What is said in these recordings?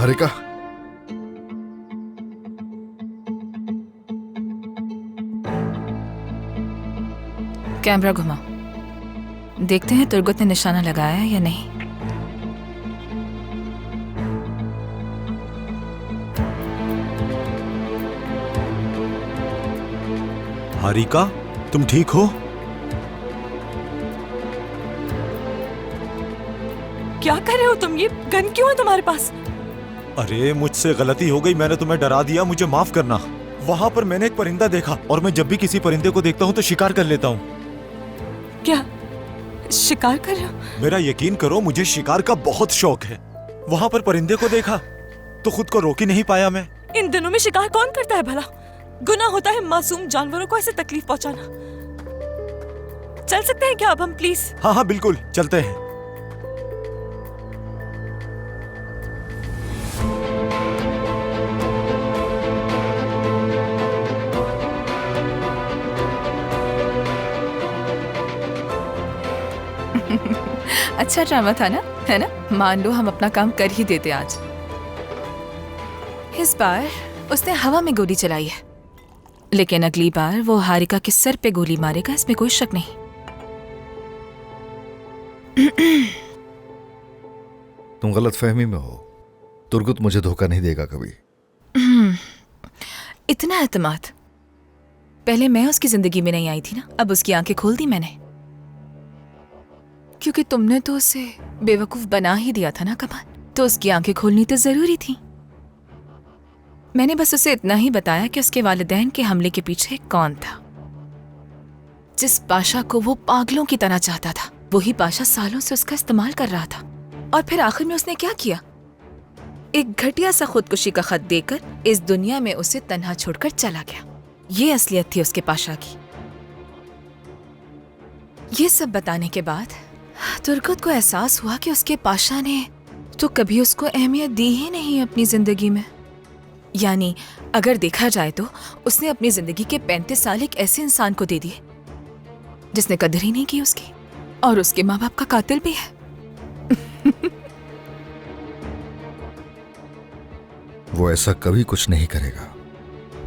Harika, camera घुमा, देखते हैं तुर्गुत ने निशाना लगाया है या नहीं। हारिका, तुम ठीक हो? क्या कर रहे हो तुम? ये गन क्यों है तुम्हारे पास? अरे मुझसे गलती हो गई, मैंने तुम्हें डरा दिया, मुझे माफ करना। वहां पर मैंने एक परिंदा देखा और मैं जब भी किसी परिंदे को देखता हूँ तो शिकार कर लेता हूँ। क्या शिकार कर रहे हो? मेरा यकीन करो, मुझे शिकार का बहुत शौक है। वहां पर परिंदे को देखा तो खुद को रोक ही नहीं पाया मैं। इन दिनों में शिकार कौन करता है भला? गुनाह होता है मासूम जानवरों को ऐसे तकलीफ पहुंचाना। चल सकते हैं क्या अब हम प्लीज? हाँ हाँ बिल्कुल, चलते हैं। अच्छा ड्रामा था ना, है ना? मान लो हम अपना काम कर ही देते आज। इस बार उसने हवा में गोली चलाई है, लेकिन अगली बार वो हारिका के सर पे गोली मारेगा, इसमें कोई शक नहीं। तुम गलत फहमी में हो। तुर्गुत मुझे धोखा नहीं देगा कभी। इतना एतमाद पहले मैं उसकी जिंदगी में नहीं आई थी ना, अब उसकी आंखें खोल दी मैंने। क्योंकि तुमने तो उसे बेवकूफ बना ही दिया था ना कमाल, तो उसकी आंखें खोलनी तो जरूरी थी। मैंने बस उसे इतना ही बताया कि उसके वालिदैन के हमले के पीछे कौन था। जिस पाशा को वो पागलों की तरह चाहता था, वही पाशा सालों से उसका इस्तेमाल कर रहा था। और फिर आखिर में उसने क्या किया? एक घटिया सा खुदकुशी का खत देकर इस दुनिया में उसे तन्हा छोड़कर चला गया। ये असलियत थी उसके पाशा की। ये सब बताने के बाद तुर्गुत को एहसास हुआ कि उसके पाशा ने तो कभी उसको अहमियत दी ही नहीं अपनी जिंदगी में। यानी अगर देखा जाए तो उसने अपनी जिंदगी के 35 साल एक ऐसे इंसान को दे दिए जिसने कदर ही नहीं की उसकी, और उसके माँ बाप का कातिल भी है। वो ऐसा कभी कुछ नहीं करेगा।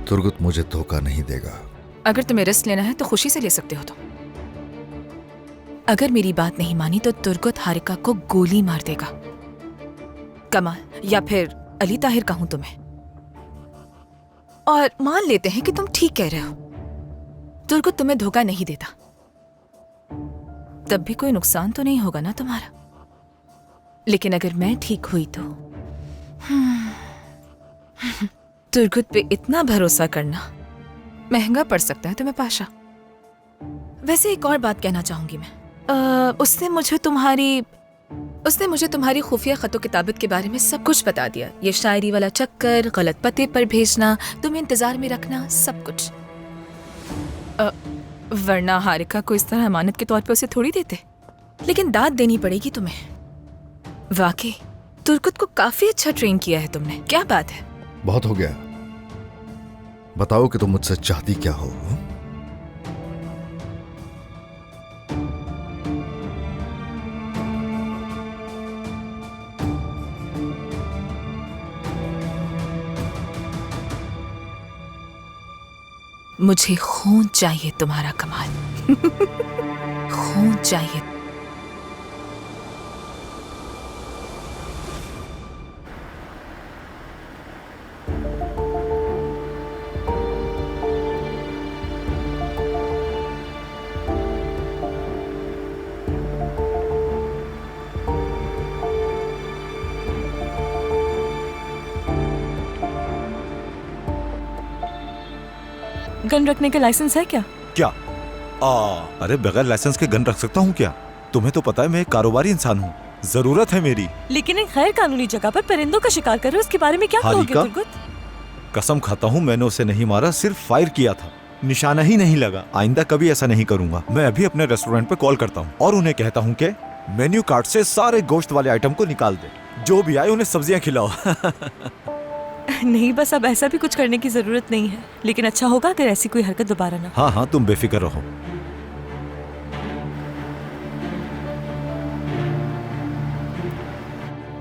तुर्गुत मुझे धोखा नहीं देगा। अगर तुम्हें रिस्क लेना है तो खुशी से ले सकते हो। तो अगर मेरी बात नहीं मानी तो तुर्गुत हारिका को गोली मार देगा। कमाल, या फिर अली ताहिर कहूं तुम्हें। और मान लेते हैं कि तुम ठीक कह रहे हो, तुर्गुत तुम्हें धोखा नहीं देता, तब भी कोई नुकसान तो नहीं होगा ना तुम्हारा। लेकिन अगर मैं ठीक हुई तो तुर्गुत पे इतना भरोसा करना महंगा पड़ सकता है तुम्हें पाशा। वैसे एक और बात कहना चाहूंगी मैं। उसने मुझे तुम्हारी खुफिया खतो किताबत के बारे में सब कुछ बता दिया। ये शायरी वाला चक्कर, गलत पते पर भेजना, तुम्हें इंतजार में रखना, सब कुछ। वरना हारिका को इस तरह अमानत के तौर पे उसे थोड़ी देते। लेकिन दाद देनी पड़ेगी तुम्हें। वाकई तुर्गुत को काफी अच्छा ट्रेन किया है तुमने। क्या बात है? बहुत हो गया। बताओ कि तुम मुझसे चाहती क्या हो। मुझे खून चाहिए तुम्हारा कमाल। खून चाहिए। गन रखने का लाइसेंस है क्या? क्या? अरे बगैर लाइसेंस के गन रख सकता हूँ क्या? तुम्हें तो पता है मैं एक कारोबारी इंसान हूँ, जरूरत है मेरी। लेकिन एक गैर कानूनी जगह पर परिंदों का शिकार कर रहे हो, इसके बारे में क्या कहोगे हारिका, तुर्गुत? कसम खाता हूँ मैंने उसे नहीं मारा, सिर्फ फायर किया था, निशाना ही नहीं लगा। आइंदा कभी ऐसा नहीं करूंगा। मैं अभी अपने रेस्टोरेंट पे कॉल करता हूँ और उन्हें कहता हूँ कि मेन्यू कार्ड से सारे गोश्त वाले आइटम को निकाल दे, जो भी आए उन्हें सब्जियां खिलाओ। नहीं, बस अब ऐसा भी कुछ करने की जरूरत नहीं है, लेकिन अच्छा होगा अगर ऐसी कोई हरकत दोबारा ना। हाँ हाँ, तुम बेफिक्र रहो।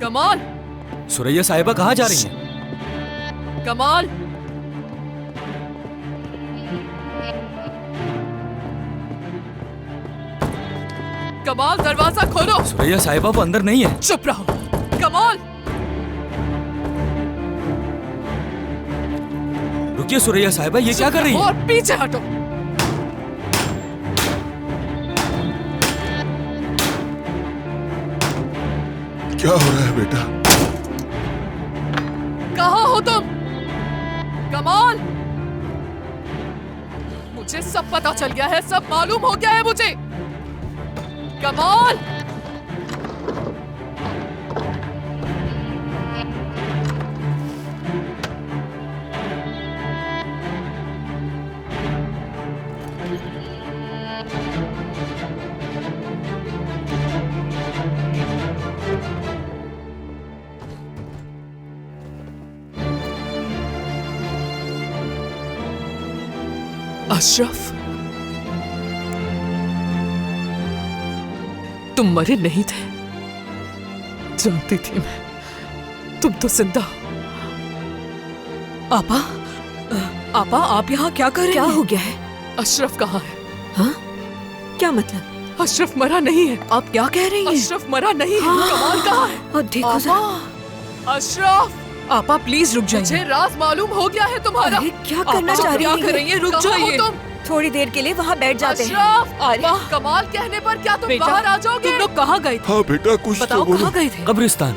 कम ऑन, सुरैया साहिबा कहाँ जा रही हैं? कमाल, कमाल दरवाजा खोलो। सुरैया साहिबा वो अंदर नहीं है। चुप रहो कमाल। रुकिए सुरैया साहिबा, ये क्या कर रही और है? पीछे हटो। क्या हो रहा है बेटा? कहाँ हो तुम? कमाल, मुझे सब पता चल गया है, सब मालूम हो गया है मुझे। कमाल, अशरफ, तुम मरे नहीं थे, जानती थी मैं, तुम तो जिंदा हो। आपा, आपा आप यहाँ क्या कर रहे हैं? क्या हो गया है? अशरफ कहाँ है? हाँ? क्या मतलब? अशरफ मरा नहीं है। आप क्या कह रही हैं? अशरफ मरा नहीं है। कमाल कहाँ है? और देखो जरा। आपा, अशरफ, आपा प्लीज रुक मुझे जाइए। राज मालूम हो गया है तुम्हारा। अरे क्या करना आपा, चाह रही क्या है? कर रही है? रुक कहाँ हो जाइए तुम? थोड़ी देर के लिए वहाँ बैठ जाते हैं। अशरफ, अरे। कमाल कहने पर क्या तुम बेटा, बाहर आ जाओगे? तुम लोग कहाँ गए थे? हाँ बेटा, कुछ बताओ कहाँ गए थे? कब्रिस्तान।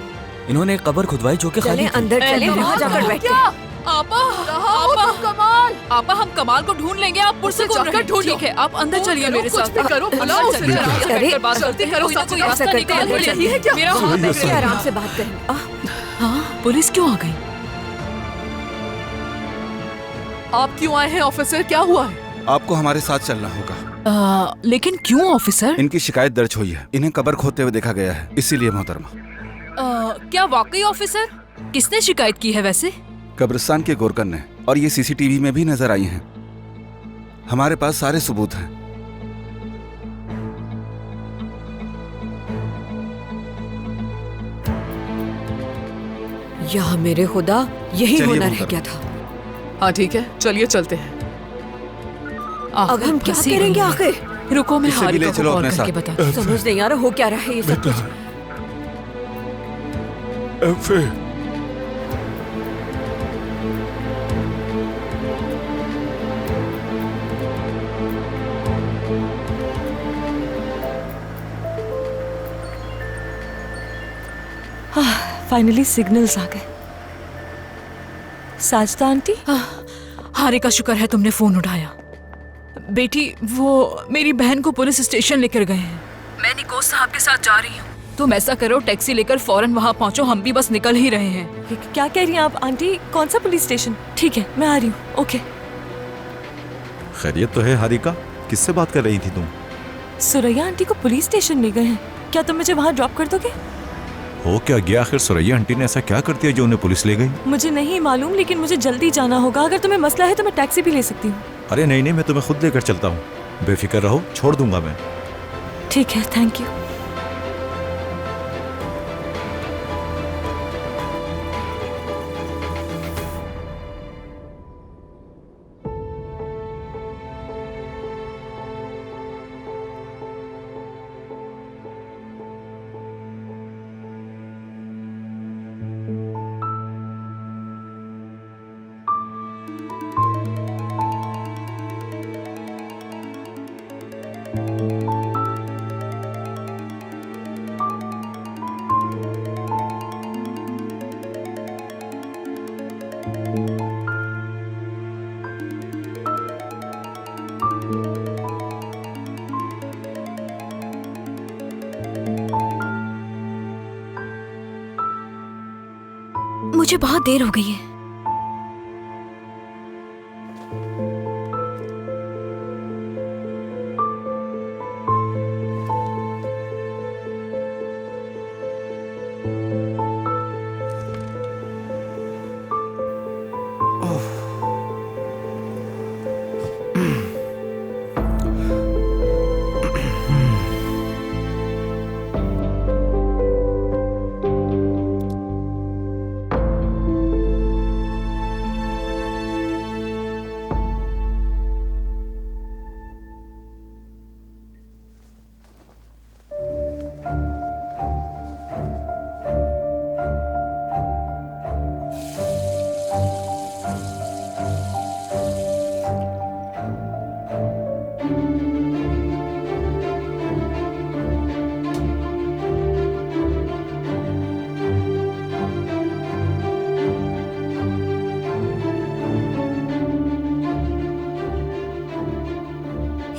इन्होंने एक कब्र खुदवाई जो कि चले खाली थी। अंदर चले, वहाँ जाकर बैठते क्या? हैं। आपा, कहाँ हो तुम कमाल? आपा हम कमाल को ढूंढ लेंगे, आप पुरसे उसे को जाकर ढूंढो। ठीक है, आप अंदर चलिए मेरे कुछ साथ। भी करो, बुलाओ उसे। अंदर जरा चलिए, अरे, बैठकर बात करते हैं। जल्दी करो, कोई ऐसा रास्ता करते निकाल हैं, के अंदर यही है क्या? मेरा हाँ, बैठिए, आराम से बात करें। हाँ, पुलिस क्यों आ गई? आप क्यों आए हैं ऑफिसर? क्या हुआ है? आपको हमारे साथ चलना होगा। लेकिन क्यों ऑफिसर? इनकी शिकायत दर्ज हुई है, इन्हें कब्र खोदते हुए देखा गया है, इसीलिए मोहतरमा। क्या वाकई ऑफिसर? किसने शिकायत की है वैसे? कब्रिस्तान के गोरकन ने, और ये सीसीटीवी में भी नजर आई हैं। हमारे पास सारे सबूत हैं। या मेरे खुदा, यही चलिए होना रह मुहतरमा। गया था। हाँ ठीक है, चलिए चलते हैं। अब हम क्या फंसी करेंगे गई। आखिर? रुको, मैं इसे भी हारिका ले को चलो कॉल अपने करके साथ। बताती हूँ। समझ नहीं आ रहा हो क्या रहा है ये सब कुछ। एफए, फाइनली सिग्नल्स आ गए। साजदा आंटी, हारिका, शुक्र है तुमने फोन उठाया। बेटी, वो मेरी बहन को पुलिस स्टेशन लेकर गए हैं। मैं निकोज साहब के साथ जा रही हूँ। तुम ऐसा करो, टैक्सी लेकर फौरन वहाँ पहुँचो, हम भी बस निकल ही रहे हैं। क्या कह रही हैं आप आंटी? कौन सा पुलिस स्टेशन? ठीक है, मैं आ रही हूँ। ओके। खैरियत तो है हारिका? किससे बात कर रही थी तुम? सुरैया आंटी को पुलिस स्टेशन ले गए हैं। क्या तुम मुझे वहाँ ड्रॉप कर दोगे? हो क्या गया आखिर? सुरैया आंटी ने ऐसा क्या कर दिया जो उन्हें पुलिस ले गई? मुझे नहीं मालूम, लेकिन मुझे जल्दी जाना होगा। अगर तुम्हें मसला है तो मैं टैक्सी भी ले सकती हूँ। अरे नहीं नहीं, मैं तुम्हें खुद लेकर चलता हूँ, बेफिक्र रहो, छोड़ दूंगा मैं। ठीक है, थैंक यू। मुझे बहुत देर हो गई है।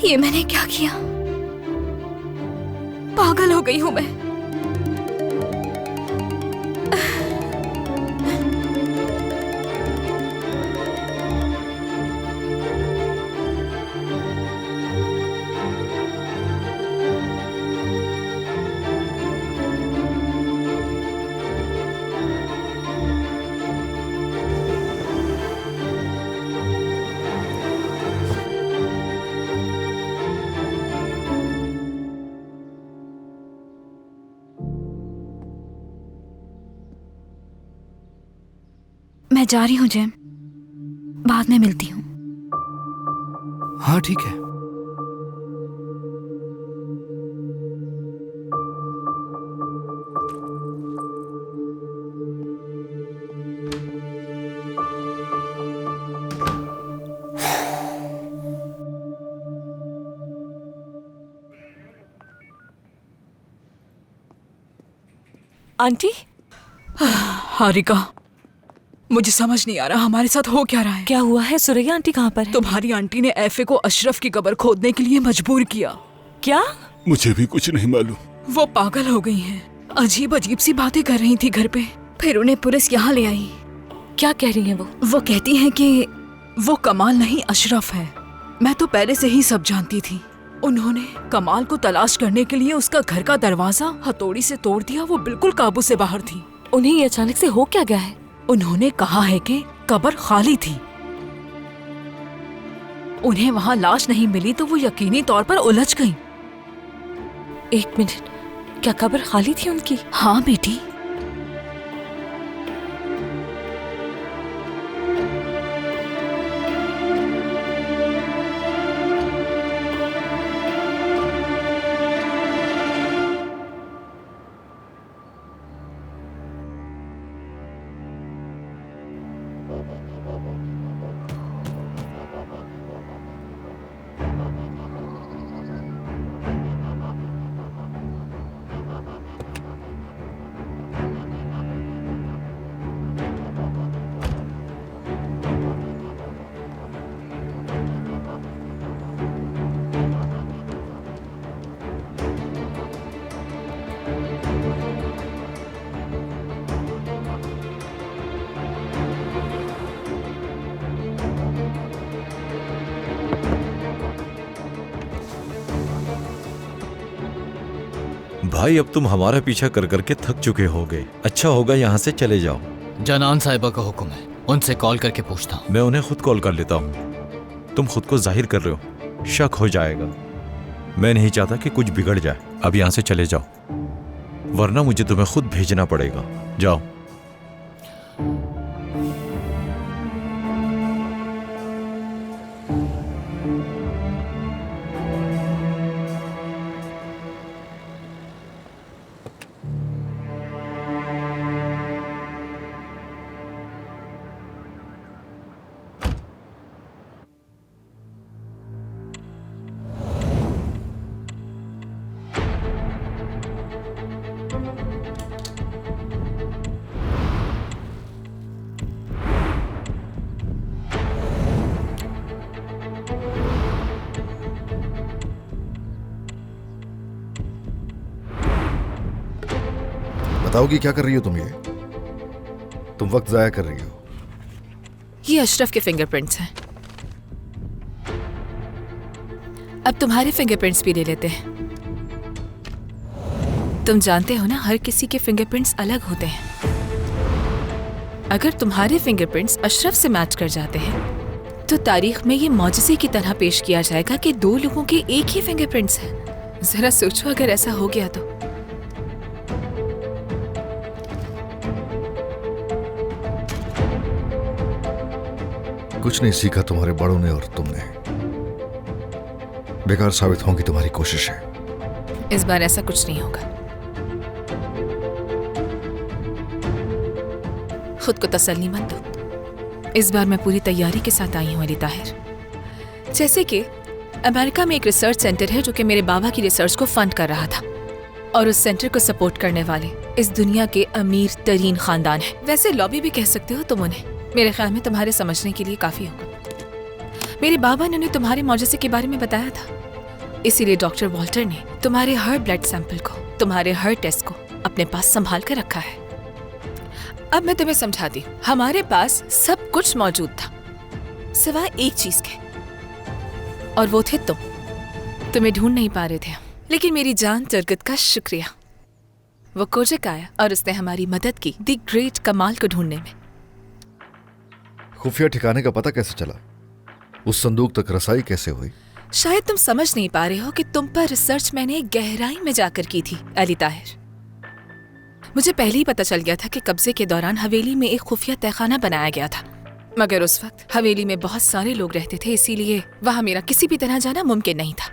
ये मैंने क्या किया? पागल हो गई हूं मैं। मैं जा रही हूँ जैम, बाद में मिलती हूँ। हाँ ठीक है। आंटी, हारिका, मुझे समझ नहीं आ रहा हमारे साथ हो क्या रहा है। क्या हुआ है? सुरैया आंटी कहाँ पर है? तुम्हारी आंटी ने एफए को अशरफ की कब्र खोदने के लिए मजबूर किया। क्या? मुझे भी कुछ नहीं मालूम। वो पागल हो गई हैं। अजीब अजीब सी बातें कर रही थी घर पे। फिर उन्हें पुलिस यहाँ ले आई। क्या कह रही है वो? वो कहती हैं कि वो कमाल नहीं अशरफ है। मैं तो पहले से ही सब जानती थी। उन्होंने कमाल को तलाश करने के लिए उसका घर का दरवाजा हथौड़ी से तोड़ दिया। वो बिल्कुल काबू से बाहर थी। उन्हें ये अचानक से हो क्या गया है? उन्होंने कहा है कि कब्र खाली थी। उन्हें वहां लाश नहीं मिली तो वो यकीनी तौर पर उलझ गईं। एक मिनट, क्या कब्र खाली थी उनकी? हाँ बेटी। भाई अब तुम हमारा पीछा कर करके थक चुके होगे। अच्छा होगा यहाँ से चले जाओ। जनान साहिबा का हुक्म है, उनसे कॉल करके पूछता हूँ। मैं उन्हें खुद कॉल कर लेता हूँ। तुम खुद को जाहिर कर रहे हो, शक हो जाएगा। मैं नहीं चाहता कि कुछ बिगड़ जाए। अब यहाँ से चले जाओ, वरना मुझे तुम्हें खुद भेजना पड़ेगा। जाओ। बताओगी क्या कर रही हो तुम? ये तुम वक्त जाया कर रही हो। ये अशरफ के फिंगरप्रिंट्स हैं। अब तुम्हारे फिंगरप्रिंट्स भी ले लेते हैं। तुम जानते हो ना, हर किसी के फिंगरप्रिंट्स अलग होते हैं। अगर तुम्हारे फिंगरप्रिंट्स अशरफ से मैच कर जाते हैं तो तारीख में ये मौजज़े की तरह पेश किया जाएगा कि दो लोगों के एक ही फिंगरप्रिंट्स हैं। जरा सोचो अगर ऐसा हो गया तो। कुछ नहीं सीखा तुम्हारे बड़ों ने और तुमने। बेकार साबित होंगी तुम्हारी कोशिशें। इस बार ऐसा कुछ नहीं होगा। खुद को तसल्ली मत दो। इस बार मैं पूरी तैयारी के साथ आई हूँ अली ताहिर। जैसे कि अमेरिका में एक रिसर्च सेंटर है जो कि मेरे बाबा की रिसर्च को फंड कर रहा था, और उस सेंटर को सपोर्ट करने वाले इस दुनिया के अमीर तरीन खानदान है। वैसे लॉबी भी कह सकते हो तुम उन्हें। मेरे ख्याल में तुम्हारे समझने के लिए काफी होगा। मेरे बाबा ने उन्हें तुम्हारे मौजज़े के बारे में बताया था। इसीलिए डॉक्टर वॉल्टर ने तुम्हारे हर ब्लड सैंपल को, तुम्हारे हर टेस्ट को अपने पास संभाल कर रखा है। अब मैं तुम्हें समझाती हूँ। हमारे पास सब कुछ मौजूद था सिवाय एक चीज के, और वो थे तुम। तुम्हें ढूंढ नहीं पा रहे थे हम, लेकिन मेरी जान तुर्गत का शुक्रिया, वो कोजेक आया और उसने हमारी मदद की द ग्रेट कमाल को ढूंढने में। खुफिया ठिकाने का पता कैसे चला? उस संदूक तक रसाई कैसे हुई? शायद तुम समझ नहीं पा रहे हो कि तुम पर रिसर्च मैंने गहराई में जाकर की थी अली ताहिर। मुझे पहले ही पता चल गया था कि कब्जे के दौरान हवेली में एक खुफिया तहखाना बनाया गया था, मगर उस वक्त हवेली में बहुत सारे लोग रहते थे, इसीलिए वहां मेरा किसी भी तरह जाना मुमकिन नहीं था।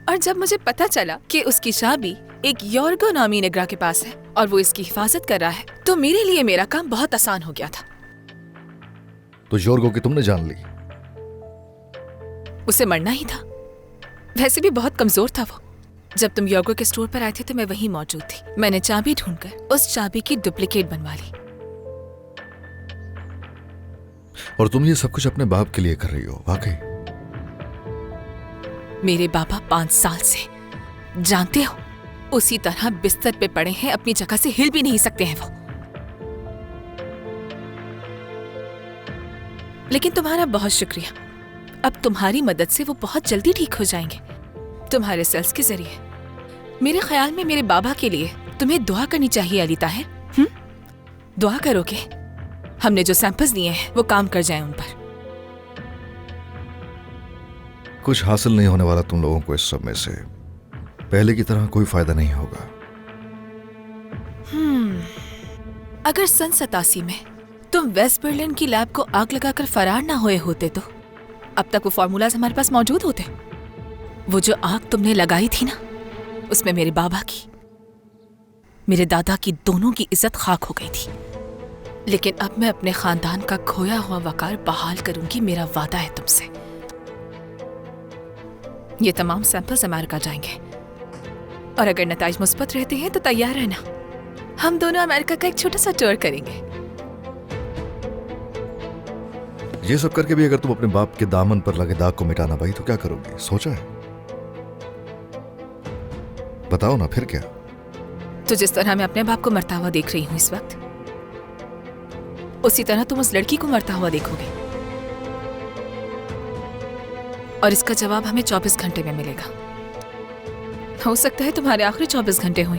और जब मुझे पता चला कि उसकी चाबी एक योर्गो नामी निगरा के पास है और वो इसकी हिफाजत कर रहा है, तो मेरे लिए मेरा काम बहुत आसान हो गया था। तो योर्गो की तुमने जान ली? उसे मरना ही था, वैसे भी बहुत कमजोर था वो। जब तुम योर्गो के स्टोर पर आए थे तो मैं वहीं मौजूद थी। मैंने चाबी ढूंढकर उस चाबी की डुप्लीकेट बनवा ली। और तुम ये सब कुछ अपने बाप के लिए कर रही हो? वाकई? मेरे बाबा 5 साल से, जानते हो, उसी तरह बिस्तर पे पड़े हैं, अपनी जगह से हिल भी नहीं सकते हैं वो। लेकिन तुम्हारा बहुत शुक्रिया, अब तुम्हारी मदद से वो बहुत जल्दी ठीक हो जाएंगे, तुम्हारे सेल्स के जरिए। मेरे ख्याल में मेरे बाबा के लिए तुम्हें दुआ करनी चाहिए अली ताहिर। दुआ करोगे हमने जो सैंपल्स दिए हैं वो काम कर जाएं उन पर। कुछ हासिल नहीं होने वाला तुम लोगों को इस सब में से। पहले की तरह कोई फायदा नहीं होगा। अगर सन 87 में तुम वेस्ट बर्लिन की लैब को आग लगाकर फरार ना हुए होते तो अब तक वो फॉर्मूलाज हमारे पास मौजूद होते। वो जो आग तुमने लगाई थी ना, उसमें मेरे बाबा की, मेरे दादा की, दोनों की इज्जत खाक हो गई थी। लेकिन अब मैं अपने खानदान का खोया हुआ वकार बहाल करूंगी, मेरा वादा है तुमसे। ये तमाम सैंपल्स अमेरिका जाएंगे और अगर नताइज मुस्बत रहते हैं तो तैयार रहना, हम दोनों अमेरिका का एक छोटा सा टूर करेंगे। ये सब करके भी अगर तुम अपने बाप के दामन पर लगे दाग को मिटाना पाई तो क्या करोगी? सोचा है? बताओ ना फिर क्या? तो जिस तरह मैं अपने बाप को मरता हुआ देख रही हूं इस वक्त, उसी तरह तुम उस लड़की को मरता हुआ देखोगे, और इसका जवाब हमें 24 घंटे में मिलेगा। हो सकता है तुम्हारे आखिरी 24 घंटे हुए,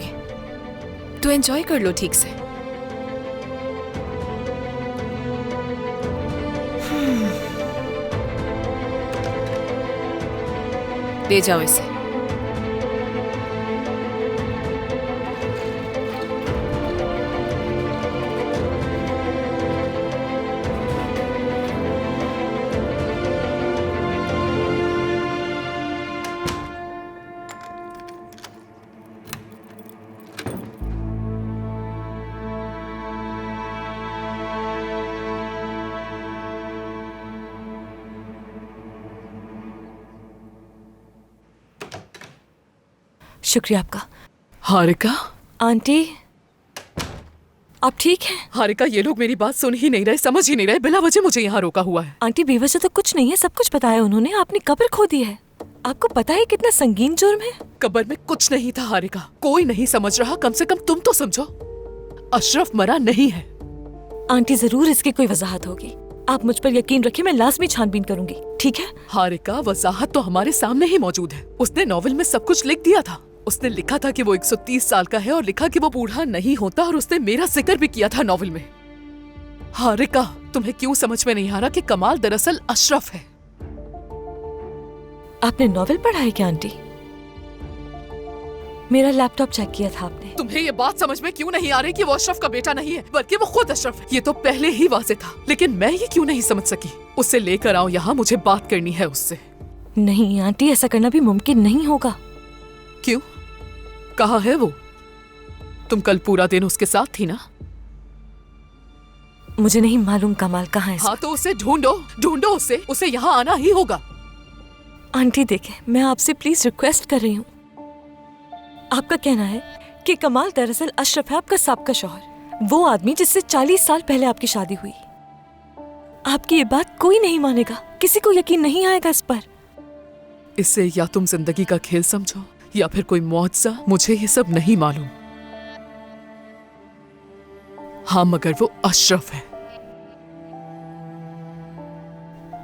तो एंजॉय कर लो ठीक से। ले जाओ इसे। शुक्रिया आपका। हारिका, आंटी आप ठीक हैं? हारिका, ये लोग मेरी बात सुन ही नहीं रहे, समझ ही नहीं रहे, बिला वजह मुझे यहाँ रोका हुआ है। आंटी बेवजह तो कुछ नहीं है, सब कुछ बताया उन्होंने। आपने कब्र खो दी है। आपको पता है कितना संगीन जुर्म है? कब्र में कुछ नहीं था हारिका, कोई नहीं समझ रहा, कम से कम तुम तो समझो। अशरफ मरा नहीं है। आंटी जरूर इसकी कोई वजाहत होगी, आप मुझ पर यकीन रखिए, मैं लाजमी छानबीन करूंगी, ठीक है? हारिका, वजाहत तो हमारे सामने ही मौजूद है। उसने नॉवेल में सब कुछ लिख दिया था। उसने लिखा था कि वो 130 साल का है और लिखा कि वो बूढ़ा नहीं होता, और उसने मेरा जिक्र भी किया था नॉवेल में। हारिका, तुम्हें क्यों समझ में नहीं आ रहा कि कमाल दरअसल अशरफ है? आपने नॉवेल पढ़ा है क्या आंटी? मेरा लैपटॉप चेक किया था आपने? तुम्हें ये बात समझ में क्यों नहीं आ रही कि वो अशरफ का बेटा नहीं है, बल्कि वो खुद अशरफ है? ये तो पहले ही वाज़ेह था, लेकिन मैं ये क्यों नहीं समझ सकी? उसे लेकर आओ यहाँ, मुझे बात करनी है उससे। नहीं आंटी, ऐसा करना भी मुमकिन नहीं होगा। क्यों? कहाँ है वो? तुम कल पूरा दिन उसके साथ थी ना? मुझे नहीं मालूम कमाल कहाँ है। हाँ तो उसे ढूंढो, ढूंढो उसे यहाँ आना ही होगा। आंटी देखें, मैं आपसे प्लीज रिक्वेस्ट कर रही हूँ। आपका कहना है कि कमाल दरअसल अशरफ है आपका साबका शौहर, वो आदमी जिससे 40 साल पहले आपकी शादी हुई। आपकी ये बात कोई नहीं मानेगा, किसी को यकीन नहीं आएगा इस पर। इसे या तुम जिंदगी का खेल समझो या फिर कोई मुआवजा, मुझे ये सब नहीं मालूम। हाँ, मगर वो अशरफ है,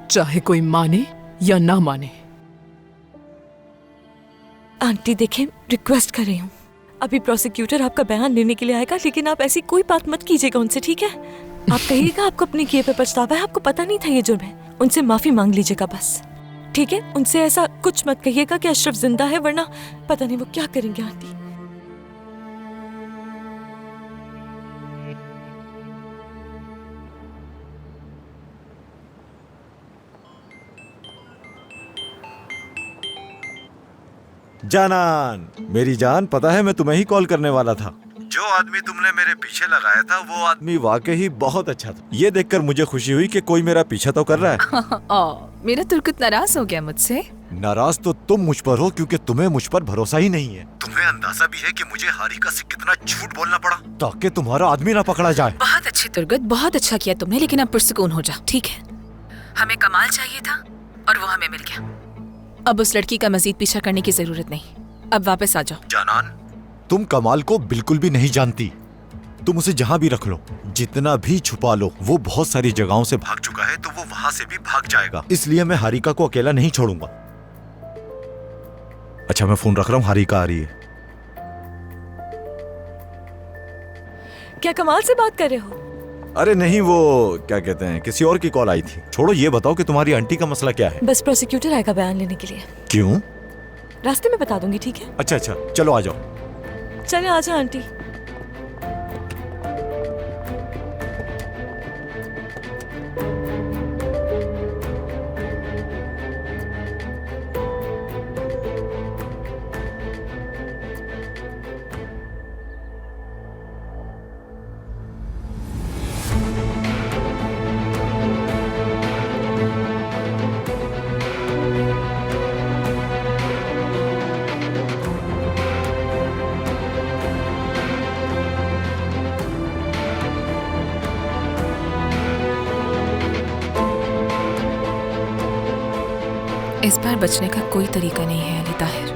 चाहे कोई माने या ना माने। आंटी देखें, रिक्वेस्ट कर रही हूँ, अभी प्रोसिक्यूटर आपका बयान लेने के लिए आएगा, लेकिन आप ऐसी कोई बात मत कीजिएगा उनसे, ठीक है? आप कहिएगा आपको अपने किए पे पछतावा है, आपको पता नहीं था ये जुर्म है। उनसे माफी मांग लीजिएगा बस, ठीक है? उनसे ऐसा कुछ मत कहिएगा कि अशरफ जिंदा है, वरना पता नहीं वो क्या करेंगे आंटी। जानान, मेरी जान, पता है मैं तुम्हें ही कॉल करने वाला था। जो आदमी तुमने मेरे पीछे लगाया था वो आदमी वाकई बहुत अच्छा था। ये देखकर मुझे खुशी हुई कि कोई मेरा पीछा तो कर रहा है। मेरा तुर्कुत नाराज हो गया मुझसे। नाराज तो तुम मुझ पर हो क्योंकि तुम्हें मुझ पर भरोसा ही नहीं है। तुम्हें अंदाजा भी है कि मुझे हारिका से कितना झूठ बोलना पड़ा ताकि तुम्हारा आदमी ना पकड़ा जाए। बहुत अच्छे तुर्गत, बहुत अच्छा किया तुमने, लेकिन अब पुरसुकून हो जा, ठीक है? हमें कमाल चाहिए था और वो हमें मिल गया। अब उस लड़की का मजीद पीछा करने की जरूरत नहीं, अब वापस आ जाओ। जानान, तुम कमाल को बिल्कुल भी नहीं जानती। तुम उसे जहां भी रख लो, जितना भी छुपा लो, वो बहुत सारी जगहों से भाग चुका है, तो वो वहां से भी भाग जाएगा। इसलिए मैं हारिका को अकेला नहीं छोड़ूंगा। अच्छा, मैं फोन रख रहा हूँ, हारिका आ रही है। क्या कमाल से बात कर रहे हो? अरे नहीं, वो क्या कहते हैं, किसी और की कॉल आई थी। छोड़ो, ये बताओ कि तुम्हारी आंटी का मसला क्या है? बस प्रोसिक्यूटर आएगा बयान लेने के लिए। क्यों? रास्ते में बता दूंगी, ठीक है? अच्छा, चलो आ जाओ। चले आ जाओ आंटी। इस बार बचने का कोई तरीका नहीं है अली ताहिर।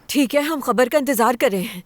ठीक है, हम खबर का इंतजार कर रहे हैं।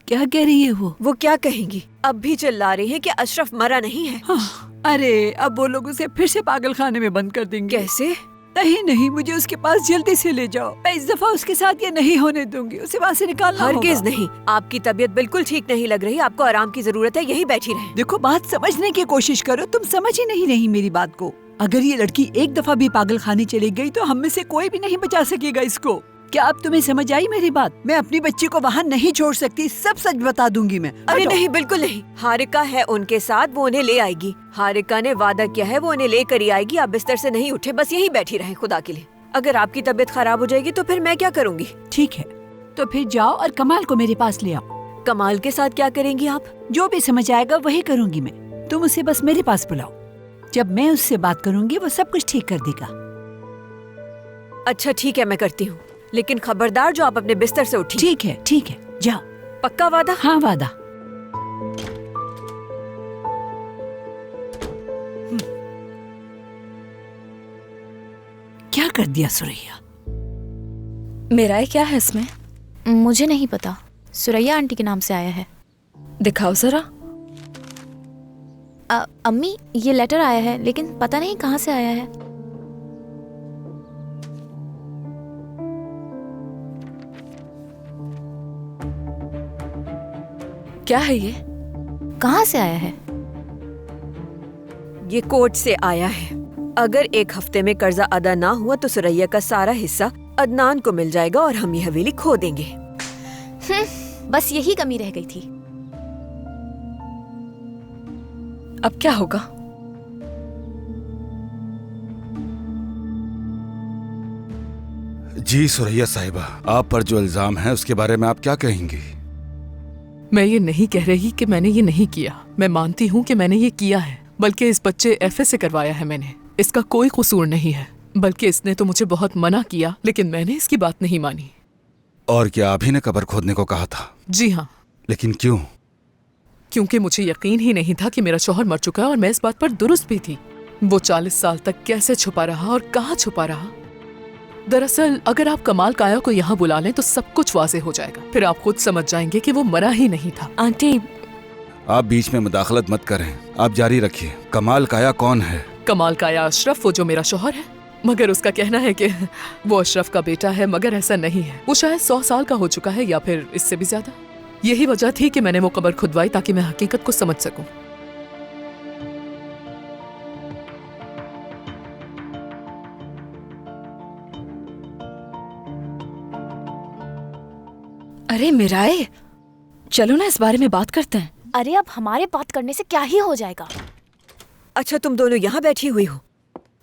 क्या कह रही है वो क्या कहेंगी? अब भी चिल्ला रही है कि अशरफ मरा नहीं है। हाँ, अरे अब वो लोग उसे फिर से पागल खाने में बंद कर देंगे। कैसे? नहीं, मुझे उसके पास जल्दी से ले जाओ। मैं इस दफा उसके साथ ये नहीं होने दूंगी, उसे वहाँ से निकालना होगा। हरगिज़ नहीं, आपकी तबीयत बिल्कुल ठीक नहीं लग रही, आपको आराम की जरूरत है, यहीं बैठी रहे। देखो, बात समझने की कोशिश करो, तुम समझ ही नहीं रही मेरी बात को। अगर ये लड़की एक दफा भी पागल खाने चली गई तो हम में से कोई भी नहीं बचा सकेगा इसको। क्या अब तुम्हें समझ आई मेरी बात? मैं अपनी बच्ची को वहाँ नहीं छोड़ सकती, सब सच बता दूंगी मैं। अरे नहीं, बिल्कुल नहीं। हारिका है उनके साथ, वो उन्हें ले आएगी। हारिका ने वादा किया है, वो उन्हें लेकर ही आएगी। आप बिस्तर से नहीं उठे, बस यहीं बैठी रहे खुदा के लिए। अगर आपकी तबीयत खराब हो जाएगी तो फिर मैं क्या करूँगी? ठीक है, तो फिर जाओ और कमाल को मेरे पास ले आओ। कमाल के साथ क्या करेंगी आप? जो भी समझ आएगा वही करूँगी मैं। तुम उसे बस मेरे पास बुलाओ, जब मैं उससे बात करूँगी वो सब कुछ ठीक कर देगा। अच्छा ठीक है, मैं करती हूँ, लेकिन खबरदार जो आप अपने बिस्तर से उठी। ठीक है, जाओ। पक्का वादा? हाँ, वादा। क्या कर दिया सुरैया? मेरा क्या है इसमें? मुझे नहीं पता, सुरैया आंटी के नाम से आया है। दिखाओ जरा। अम्मी, ये लेटर आया है, लेकिन पता नहीं कहाँ से आया है। क्या है ये? कहाँ से आया है? ये कोर्ट से आया है। अगर एक हफ्ते में कर्जा अदा ना हुआ तो सुरैया का सारा हिस्सा अदनान को मिल जाएगा और हम ये हवेली खो देंगे। बस यही कमी रह गई थी। अब क्या होगा? जी सुरैया साहिबा, आप पर जो इल्जाम है उसके बारे में आप क्या कहेंगी? मैं ये नहीं कह रही कि मैंने ये नहीं किया। मैं मानती हूँ कि मैंने ये किया है, बल्कि इस बच्चे एफए से करवाया है मैंने। इसका कोई कसूर नहीं है, बल्कि इसने तो मुझे बहुत मना किया, लेकिन मैंने इसकी बात नहीं मानी। और क्या आप ही ने कब्र खोदने को कहा था? जी हाँ। लेकिन क्यों? क्योंकि मुझे यकीन ही नहीं था कि मेरा शौहर मर चुका है, और मैं इस बात पर दुरुस्त भी थी। वो 40 साल तक कैसे छुपा रहा और कहाँ छुपा रहा। दरअसल अगर आप कमाल काया को यहाँ बुला लें तो सब कुछ वाज़ेह हो जाएगा। फिर आप खुद समझ जाएंगे कि वो मरा ही नहीं था। आंटी, आप बीच में मुदाखलत मत करें, आप जारी रखिए। कमाल काया कौन है? कमाल काया अशरफ, वो जो मेरा शौहर है। मगर उसका कहना है कि वो अशरफ का बेटा है, मगर ऐसा नहीं है। वो शायद 100 साल का हो चुका है या फिर इससे भी ज्यादा। यही वजह थी कि मैंने वो कब्र खुदवाई ताकि मैं हकीकत को समझ सकूं। अरे मिराए, चलो ना इस बारे में बात करते हैं। अरे अब हमारे बात करने से क्या ही हो जाएगा। अच्छा तुम दोनों यहाँ बैठी हुई हो,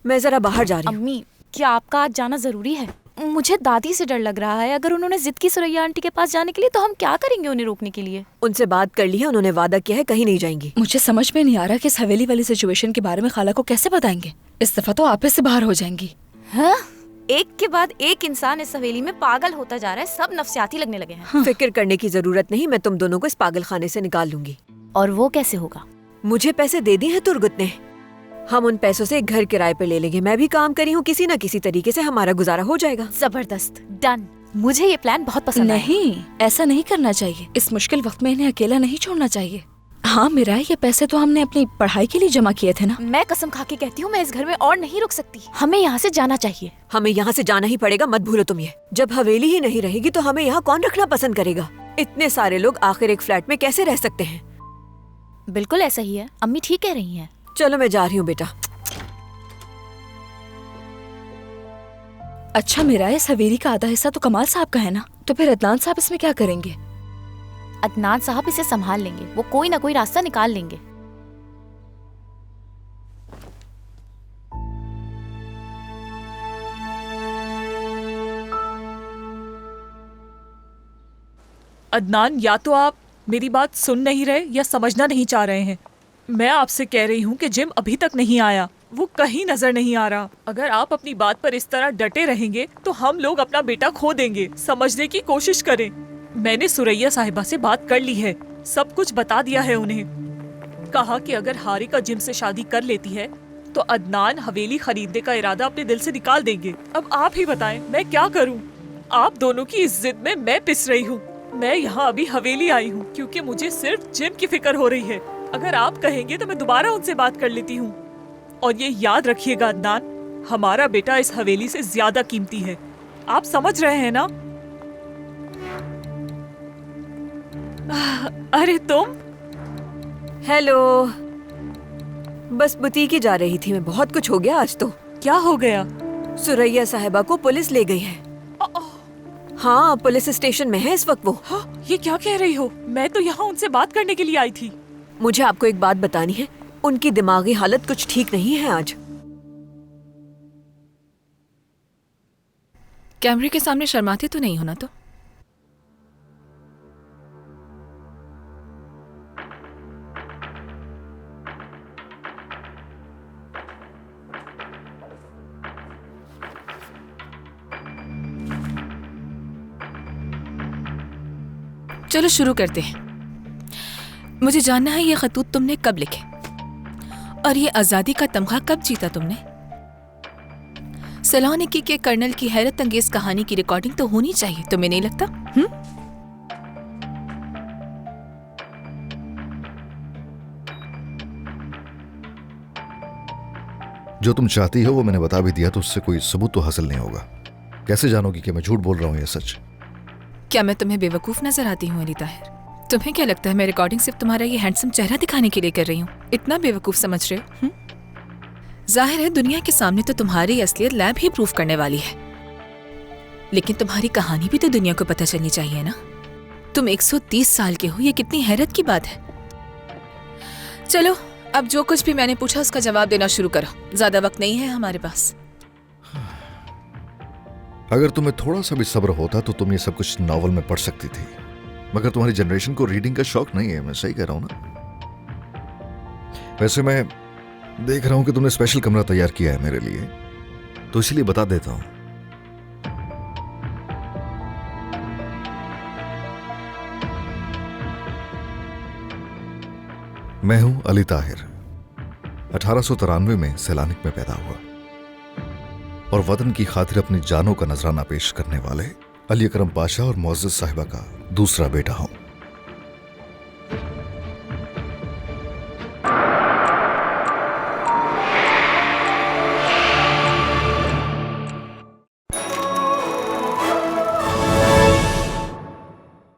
मैं जरा बाहर जा रही हूँ। अम्मी, क्या आपका आज जाना जरूरी है? मुझे दादी से डर लग रहा है। अगर उन्होंने जिद की सुरैया आंटी के पास जाने के लिए, तो हम क्या करेंगे उन्हें रोकने के लिए? उनसे बात कर ली है, उन्होंने वादा किया है कहीं नहीं जाएंगी। मुझे समझ में नहीं आ रहा कि इस हवेली वाली सिचुएशन के बारे में खाला को कैसे बताएंगे। इस दफा तो आप से बाहर हो जाएंगी। हाँ? एक के बाद एक इंसान इस हवेली में पागल होता जा रहा है। सब नफसियाती लगने लगे हैं। हाँ। फिक्र करने की जरूरत नहीं, मैं तुम दोनों को इस पागल खाने से निकाल लूंगी। और वो कैसे होगा? मुझे पैसे दे दिए हैं तुर्गुत ने, हम उन पैसों से एक घर किराए पे ले लेंगे। मैं भी काम करी हूँ, किसी न किसी तरीके से हमारा गुजारा हो जाएगा। जबरदस्त, डन। मुझे ये प्लान बहुत पसंद आया। नहीं, ऐसा नहीं करना चाहिए। इस मुश्किल वक्त में इन्हें अकेला नहीं छोड़ना चाहिए। हाँ मिराए, ये पैसे तो हमने अपनी पढ़ाई के लिए जमा किए थे ना। मैं कसम खा के कहती हूँ, मैं इस घर में और नहीं रुक सकती। हमें यहाँ से जाना चाहिए। हमें यहाँ से जाना ही पड़ेगा, मत भूलो तुम ये। जब हवेली ही नहीं रहेगी तो हमें यहाँ कौन रखना पसंद करेगा? इतने सारे लोग आखिर एक फ्लैट में कैसे रह सकते हैं? बिल्कुल ऐसा ही है, अम्मी ठीक कह रही हैं। चलो मैं जा रही हूँ बेटा। अच्छा मिराए, इस हवेली का आधा हिस्सा तो कमाल साहब का है ना, तो फिर अदनान साहब इसमें क्या करेंगे? अदनान साहब इसे संभाल लेंगे, वो कोई ना कोई रास्ता निकाल लेंगे। अदनान, या तो आप मेरी बात सुन नहीं रहे या समझना नहीं चाह रहे हैं। मैं आपसे कह रही हूँ कि जिम अभी तक नहीं आया, वो कहीं नजर नहीं आ रहा। अगर आप अपनी बात पर इस तरह डटे रहेंगे तो हम लोग अपना बेटा खो देंगे। समझने की कोशिश करें। मैंने सुरैया साहिबा से बात कर ली है, सब कुछ बता दिया है उन्हें। कहा कि अगर हारिका जिम से शादी कर लेती है तो अदनान हवेली खरीदने का इरादा अपने दिल से निकाल देंगे। अब आप ही बताएं मैं क्या करूं? आप दोनों की इस जिद में मैं पिस रही हूं। मैं यहाँ अभी हवेली आई हूँ क्योंकि मुझे सिर्फ जिम की फिक्र हो रही है। अगर आप कहेंगे तो मैं दोबारा उनसे बात कर लेती हूँ। और ये याद रखिएगा अदनान, हमारा बेटा इस हवेली से ज्यादा कीमती है। आप समझ रहे हैं ना? अरे तुम? हेलो, बस बुटीक ही जा रही थी मैं। बहुत कुछ हो गया आज तो। क्या हो गया? सुरैया साहिबा को पुलिस ले गई है। हाँ, पुलिस स्टेशन में है इस वक्त वो। हाँ, ये क्या कह रही हो? मैं तो यहाँ उनसे बात करने के लिए आई थी। मुझे आपको एक बात बतानी है, उनकी दिमागी हालत कुछ ठीक नहीं है आज। कैमरे के सामने शर्माते तो नहीं हो ना? तो चलो शुरू करते हैं। मुझे जानना है ये खतूत तुमने कब लिखे और ये आजादी का तमगा कब जीता तुमने? सलोनिकी के कर्नल की हैरत अंगेज कहानी की रिकॉर्डिंग तो होनी चाहिए, तुम्हें नहीं लगता? जो तुम चाहती हो वो मैंने बता भी दिया, तो उससे कोई सबूत तो हासिल नहीं होगा। कैसे जानोगी कि मैं झूठ बोल रहा हूँ या सच? क्या मैं तुम्हें बेवकूफ नजर आती हूँ अली ताहिर? तुम्हें क्या लगता है मैं रिकॉर्डिंग सिर्फ तुम्हारा ये हैंडसम चेहरा दिखाने के लिए कर रही हूँ? इतना बेवकूफ समझ रहे हो? जाहिर है दुनिया के सामने तो तुम्हारी असलियत लैब ही प्रूफ करने वाली है, लेकिन तुम्हारी कहानी भी तो दुनिया को पता चलनी चाहिए ना। तुम 130 साल के हो, ये कितनी हैरत की बात है। चलो अब जो कुछ भी मैंने पूछा उसका जवाब देना शुरू करो, ज्यादा वक्त नहीं है हमारे पास। अगर तुम्हें थोड़ा सा भी सब्र होता तो तुम ये सब कुछ नॉवल में पढ़ सकती थी, मगर तुम्हारी जनरेशन को रीडिंग का शौक नहीं है। मैं सही कह रहा हूं ना? वैसे मैं देख रहा हूं कि तुमने स्पेशल कमरा तैयार किया है मेरे लिए, तो इसलिए बता देता हूं। मैं हूं अली ताहिर, 1893 में सैलानिक में पैदा हुआ और वतन की खातिर अपनी जानों का नजराना पेश करने वाले अली अकरम पाशा और मुअज़्ज़ज़ साहिबा का दूसरा बेटा हूं।